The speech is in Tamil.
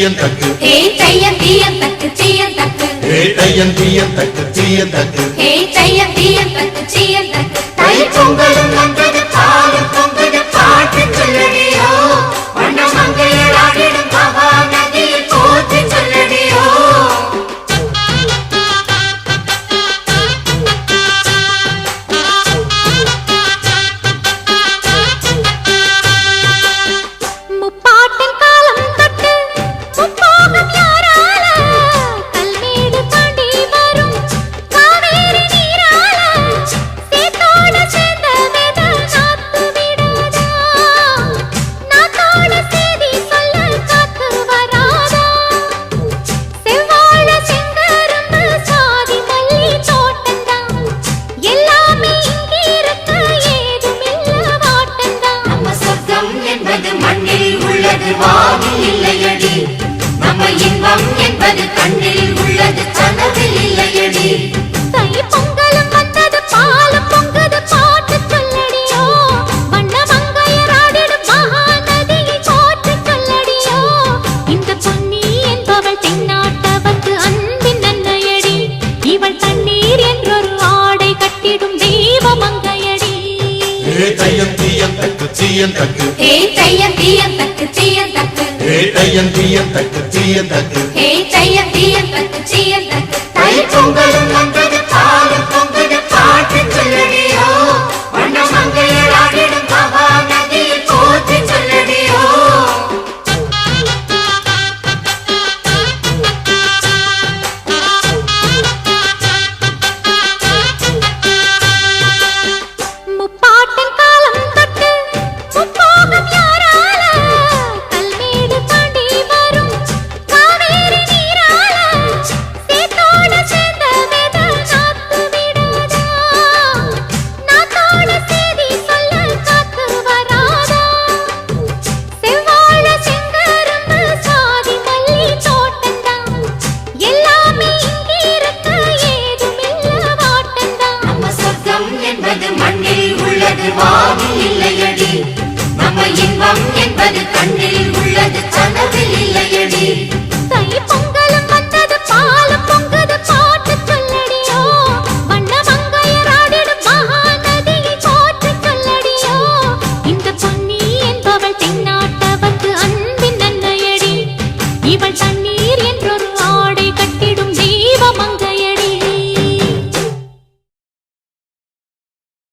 தீயந்தக்கு ஹே தையம் தீயந்தக்கு தீயந்தக்கு ஹே தையம் தீயந்தக்கு தீயந்தக்கு ஹே தையம் தீயந்தக்கு தீயந்தக்கு தை பொங்கலும் வந்தது பாலும் பொங்குது பாட்டு சொல்லடியோ வண்ண மங்கையர் ஆடிடும் மகா நதியை போற்றி சொல்லடியோ முப்பாட்டின் காலம் தொட்டு முப்போகம் யாரால கல்மேடு தாண்டி வரும் காவேரி நீரால சேத்தோட சேர்ந்த வேத நாத்து விடாதா நாத்தோட சேதி சொல்ல காத்து வராதா செவ்வாழ செங்கரும்பு சாதி மல்லி தோட்டந்தான் எல்லாமே இங்கிருக்க ஏதுமில்ல வாட்டந்தான் நம்ம சொர்க்கம் என்பது மண்ணில் உள்ளது வானில் இல்லையடி நம்ம இன்பம் என்பது கண்ணில் உள்ளது கனவில் இல்லையடி தை பொங்கலும் வந்தது பாலும் பொங்குது பாட்டு சொல்லடியோ வண்ண மங்கையர் ஆடிடும் மகா நதியை போற்றி சொல்லடியோ இந்த பொன்னி என்பவள் தென்னாட்டவர்க்கு அன்பின் நன்மையடி இவள் தண்ணீர் என்றொரு ஆடை கட்டிடும் தெய்வ மங்கையடி ஹே தையம் தீயந்தக்கு தீயந்தக்கு ஹே தையம் தீயந்தக்கு தீயந்தக்கு ஹே தையம் தீயந்தக்கு தீயந்தக்கு ஹே தையம் தீயந்தக்கு தீயந்தக்கு தை பொங்கலும் வந்தது பாலும் பொங்குது பாட்டு சொல்லடியோ வண்ண மங்கையர் ஆடிடும் மகா நதியை போற்றி சொல்லடியோ முப்பாட்டின் காலம் தொட்டு முப்போகம் யாரால கல்மேடு தாண்டி வரும் காவேரி நீரால சேத்தோட சேர்ந்த வேத நாத்து விடாதா நாத்தோட சேதி சொல்ல காத்து வராதா செவ்வாழ செங்கரும்பு சாதி மல்லி தோட்டந்தான் எல்லாமே இங்கிருக்க ஏதுமில்ல வாட்டந்தான் நம்ம சொர்க்கம் என்பது மண்ணில் உள்ளது வானில் இல்லையடி நம்ம இன்பம் என்பது கண்ணில் உள்ளது கனவில் இல்லையடி தை பொங்கலும் வந்தது பாலும் பொங்குது பாட்டு சொல்லடியோ வண்ண மங்கையர் ஆடிடும் மகா நதியை போற்றி சொல்லடியோ இந்த பொன்னி என்பவள் தென்னாட்டவர்க்கு அன்பின் நன்மையடி இவள்